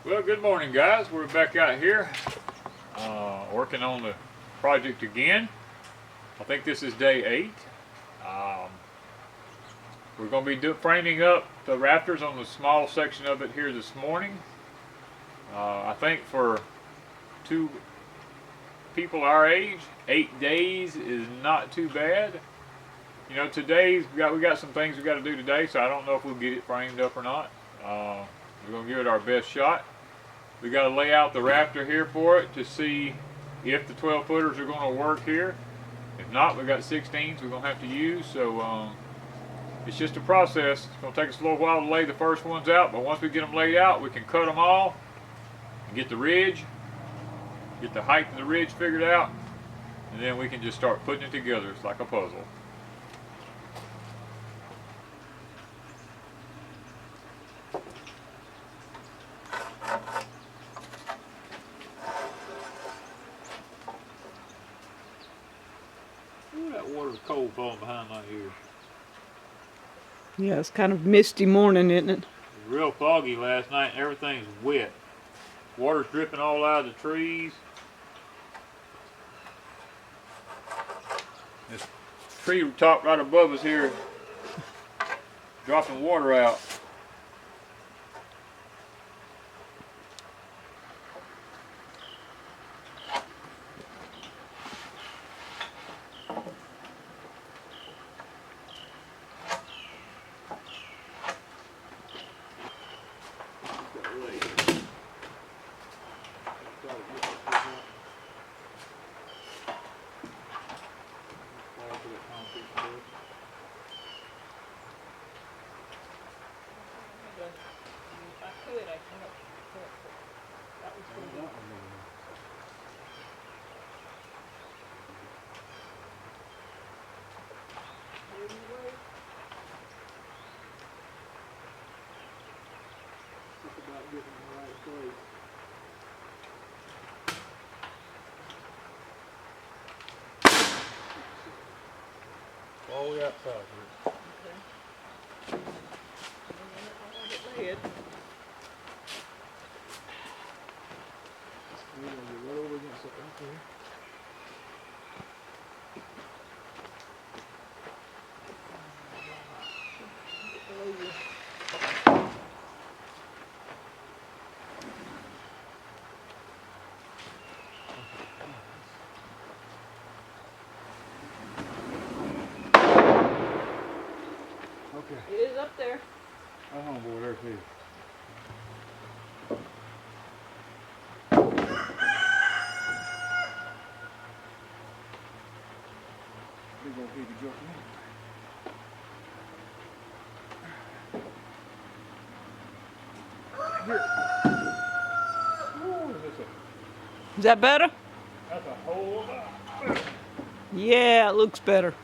Well, good morning, guys. We're back out here working on the project again. I think this is day 8. We're going to be framing up the rafters on the small section of it here this morning. I think for 2 people our age, 8 days is not too bad. You know, we got some things we got to do today, so I don't know if we'll get it framed up or not. We're going to give it our best shot. We got to lay out the rafter here for it to see if the 12 footers are going to work here. If not, we got 16s we're going to have to use. So it's just a process. It's going to take us a little while to lay the first ones out, but once we get them laid out, we can cut them all and get the ridge, get the height of the ridge figured out, and then we can just start putting it together. It's like a puzzle. Ooh, that water's cold falling behind my ears. Yeah, it's kind of misty morning, isn't it? It was real foggy last night and everything's wet. Water's dripping all out of the trees. This tree top right above us here dropping water out. All the way outside here. Okay. Lay it. Right over against it right there. Okay. It is up there. Oh boy, there's his. Big old baby joke. Here. Ooh, Is that better? that's a whole lot. Yeah, it looks better.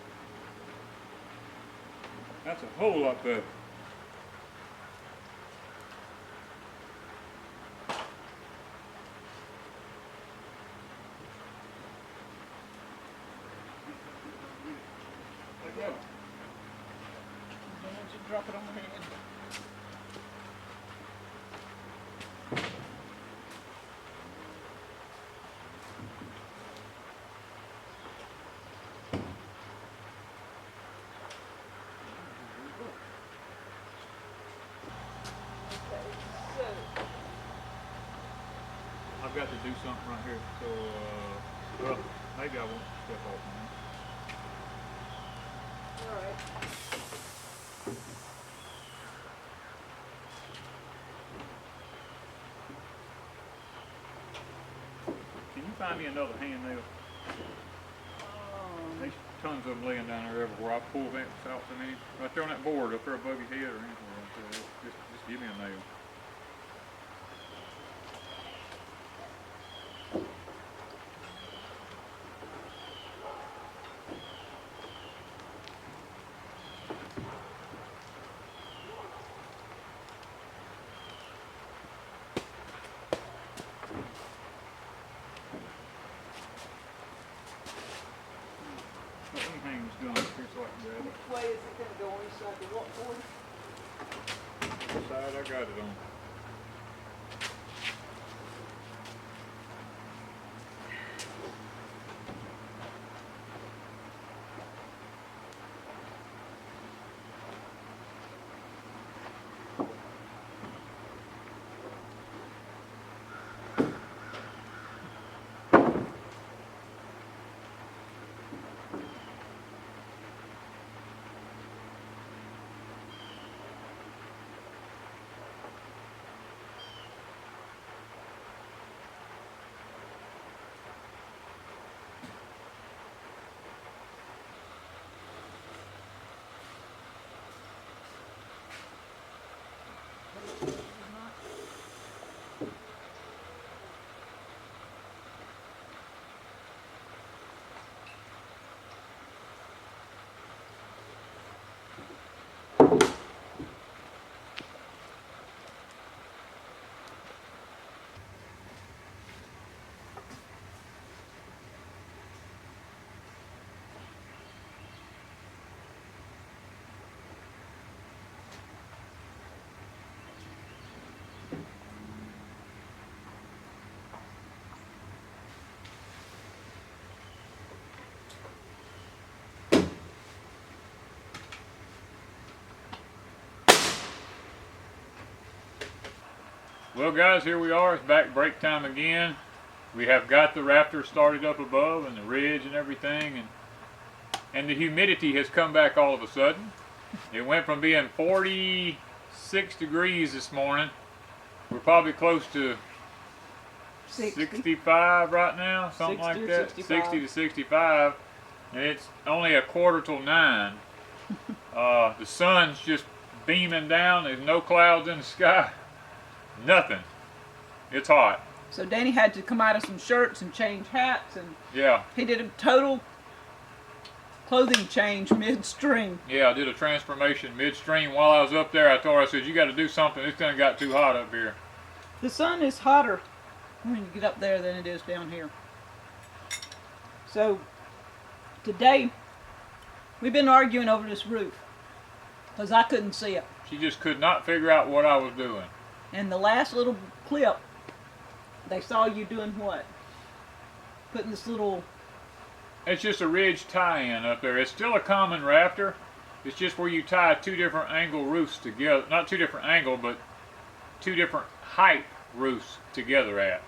That's a whole lot better. Let go. Don't want you to drop it on my hand. I've got to do something right here, so well, maybe I won't step off on that. Alright. Can you find me another hand nail? There's tons of them laying down there everywhere. I pull that out so many. Right there on that board up there above your head or anything like that. Just give me a nail. Everything's done here so I can grab it. Which way is it going to go on this side? The what board? What side I got it on? Well guys, here we are. It's back break time again. We have got the rafters started up above and the ridge and everything, and the humidity has come back all of a sudden. It went from being 46 degrees this morning. We're probably close to 65 right now, something like that. 60 to 65. And it's only a quarter till 9. The sun's just beaming down. There's no clouds in the sky. Nothing. It's hot. So Danny had to come out of some shirts and change hats, and Yeah. he did a total clothing change midstream. Yeah, I did a transformation midstream while I was up there. I told her, I said, you got to do something. It's done got too hot up here. The sun is hotter when you get up there than it is down here. So today we've been arguing over this roof because I couldn't see it. She just could not figure out what I was doing. And the last little clip, they saw you doing what? Putting this little... It's just a ridge tie-in up there. It's still a common rafter. It's just where you tie two different angle roofs together. Not two different angle, but two different height roofs together at.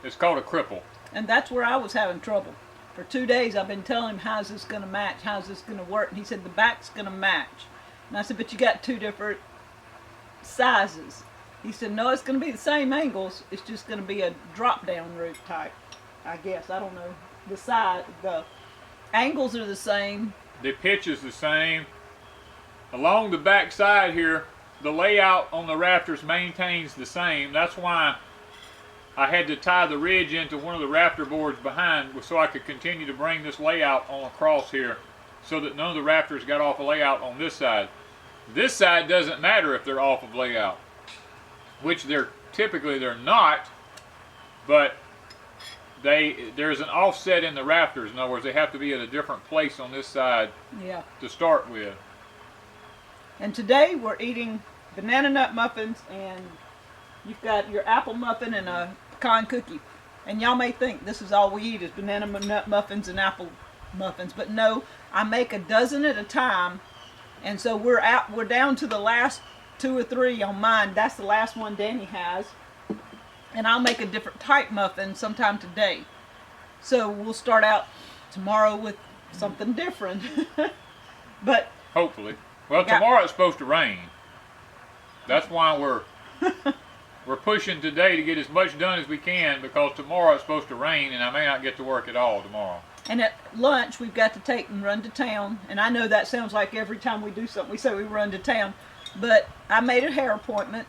It's called a cripple. And that's where I was having trouble. For 2 days I've been telling him, how's this going to match? How's this going to work? And he said, the back's going to match. And I said, but you got two different sizes. He said, no, it's going to be the same angles. It's just going to be a drop-down roof type, I guess. I don't know. The side, the angles are the same. The pitch is the same. Along the back side here, the layout on the rafters maintains the same. That's why I had to tie the ridge into one of the rafter boards behind so I could continue to bring this layout on across here so that none of the rafters got off a layout on this side. This side doesn't matter if they're off of layout, which they're typically not, but there's an offset in the rafters. In other words, they have to be at a different place on this side to start with. And today we're eating banana nut muffins, and you've got your apple muffin and a pecan cookie. And y'all may think this is all we eat is banana nut muffins and apple muffins, but no, I make a dozen at a time, and so we're down to the last 2 or 3 on mine. That's the last one Danny has. And I'll make a different type muffin sometime today. So we'll start out tomorrow with something different. But hopefully. Well, tomorrow it's supposed to rain. That's why we're pushing today to get as much done as we can, because tomorrow it's supposed to rain and I may not get to work at all tomorrow. And at lunch we've got to take and run to town. And I know that sounds like every time we do something we say we run to town. But I made a hair appointment.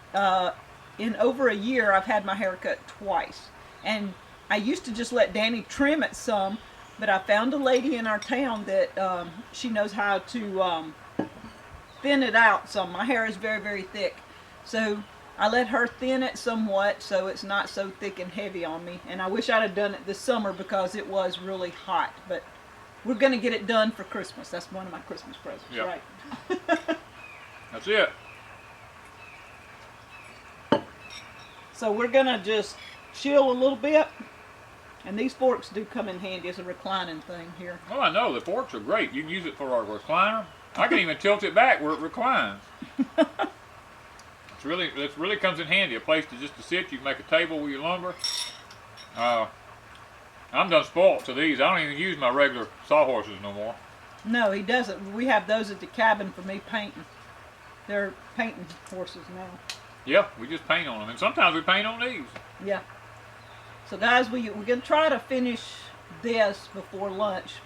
In over a year, I've had my hair cut twice. And I used to just let Danny trim it some, but I found a lady in our town that she knows how to thin it out some. My hair is very, very thick. So I let her thin it somewhat so it's not so thick and heavy on me. And I wish I'd have done it this summer because it was really hot. But we're going to get it done for Christmas. That's one of my Christmas presents, Yep. right? That's it. So we're going to just chill a little bit. And these forks do come in handy as a reclining thing here. Oh, I know. The forks are great. You can use it for a recliner. I can even tilt it back where it reclines. It really comes in handy. A place to sit. You can make a table with your lumber. I'm done spoiled to these. I don't even use my regular sawhorses no more. No, he doesn't. We have those at the cabin for me painting. They're painting horses now. Yeah, we just paint on them. And sometimes we paint on these. Yeah. So guys, we're going to try to finish this before lunch.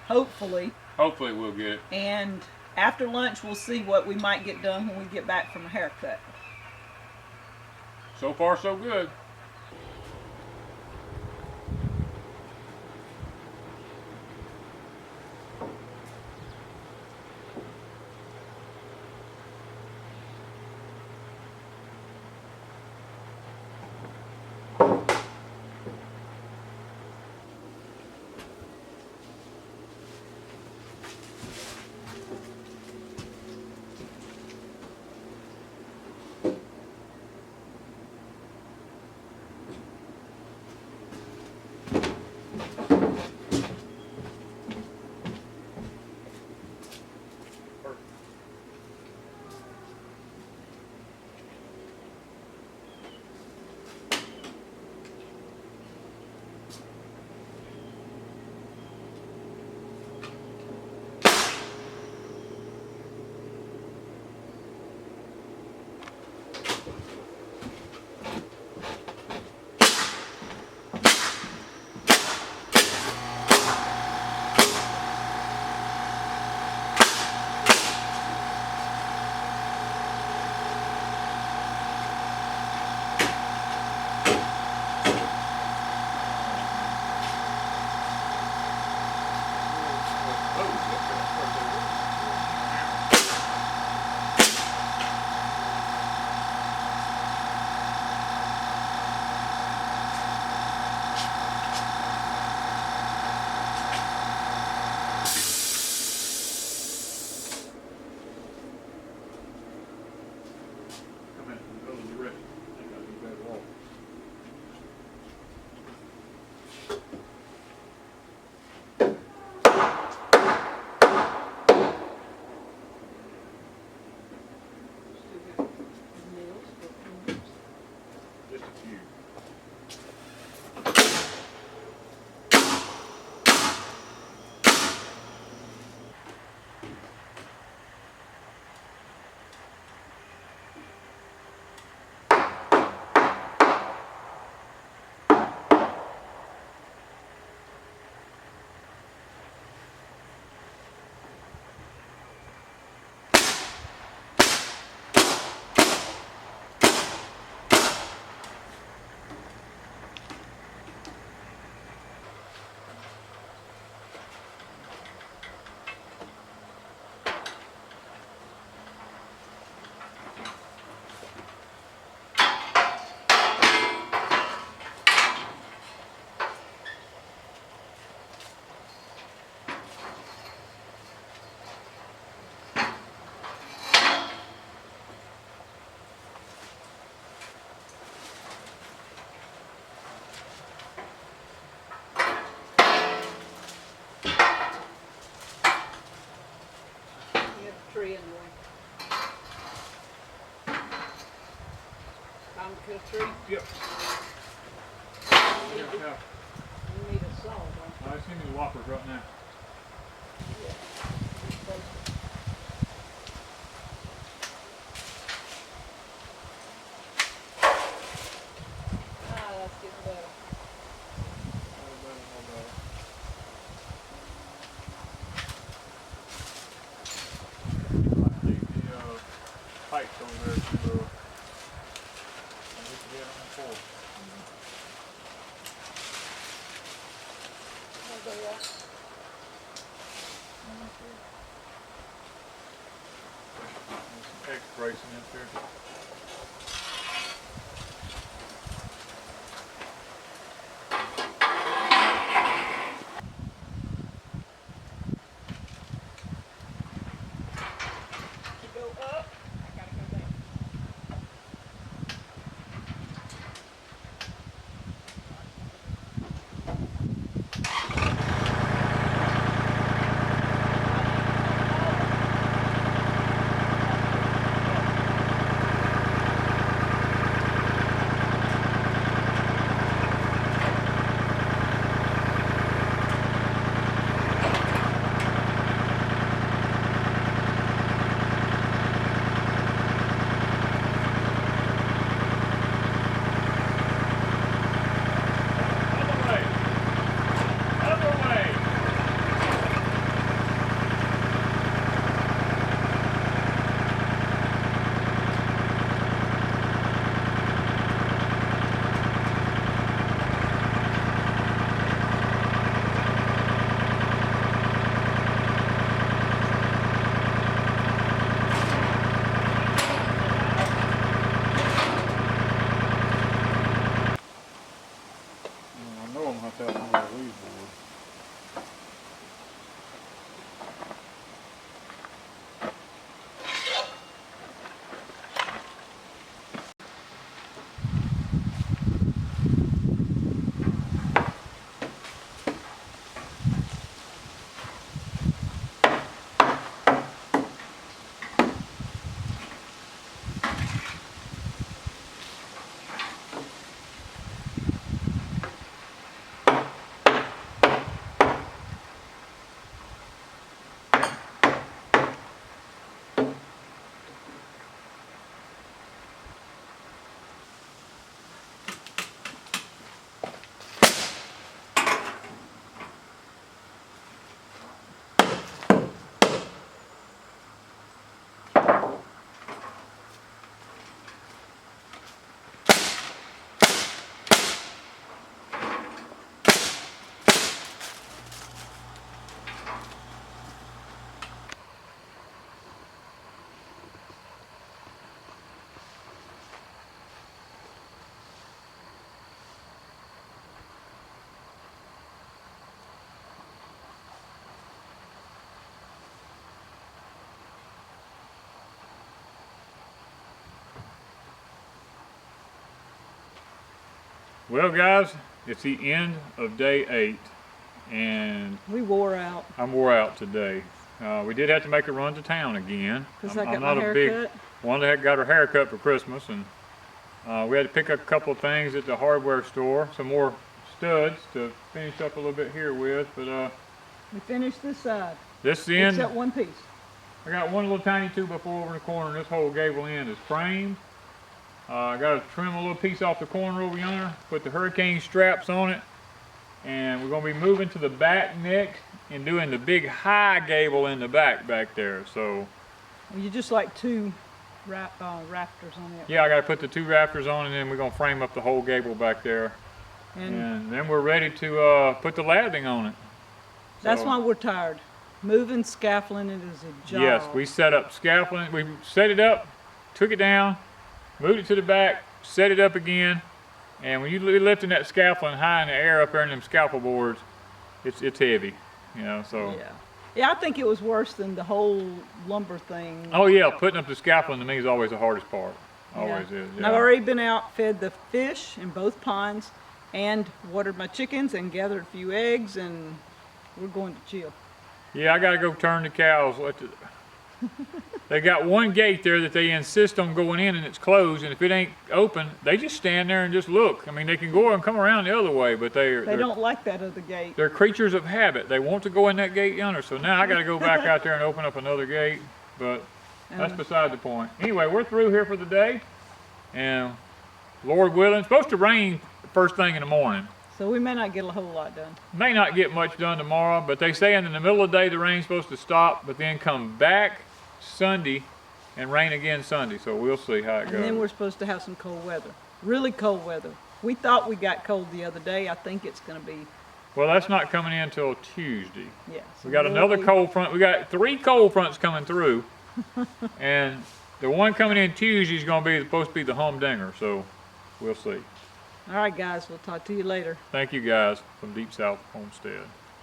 Hopefully. Hopefully we'll get it. And after lunch, we'll see what we might get done when we get back from a haircut. So far, so good. tree anyway. Time to cut a tree. Yep. You need a saw, don't you? I see the whoppers right now. Yeah. That's getting better. Pipes over there to get on the floor. There's some egg racing up there. Well, guys, it's the end of day 8, and We wore out. I'm wore out today. We did have to make a run to town again. Because I'm I got not my a hair big cut. Wanda had got her hair cut for Christmas, and we had to pick up a couple of things at the hardware store, some more studs to finish up a little bit here with. But We finished this side. this end, Except one piece. I got one little tiny 2x4 over in the corner, and this whole gable end is framed. I got to trim a little piece off the corner over yonder, put the hurricane straps on it, and we're going to be moving to the back neck and doing the big high gable in the back there. So You just like two rafters on it. yeah, I got to put the 2 rafters on, and then we're going to frame up the whole gable back there, and then we're ready to put the lathing on it. That's So, why we're tired. Moving scaffolding it is a job. yes, we set up scaffolding. We set it up, took it down, moved it to the back, set it up again, and when you're lifting that scaffolding high in the air up there in them scaffold boards, it's heavy, you know. So Yeah, I think it was worse than the whole lumber thing. oh yeah, putting up the scaffolding to me is always the hardest part. Always is. And I've already been out, fed the fish in both ponds, and watered my chickens and gathered a few eggs, and we're going to chill. Yeah, I gotta go turn the cows. They got one gate there that they insist on going in and it's closed, and if it ain't open, they just stand there and just look. I mean, they can go and come around the other way, but They don't like that other gate. they're creatures of habit. They want to go in that gate yonder, so now I got to go back out there and open up another gate, but that's beside the point. Anyway, we're through here for the day, and Lord willing, it's supposed to rain first thing in the morning. So we may not get a whole lot done. May not get much done tomorrow, but they say in the middle of the day the rain's supposed to stop, but then come back Sunday and rain again Sunday, so we'll see how it goes. And then we're supposed to have some cold weather, really cold weather. We thought we got cold the other day. I think it's going to be. Well, that's not coming in until Tuesday. Yeah. So We got another cold front. We got 3 cold fronts coming through, and the one coming in Tuesday is going to be supposed to be the humdinger, so we'll see. All right, guys. We'll talk to you later. Thank you guys from Deep South Homestead.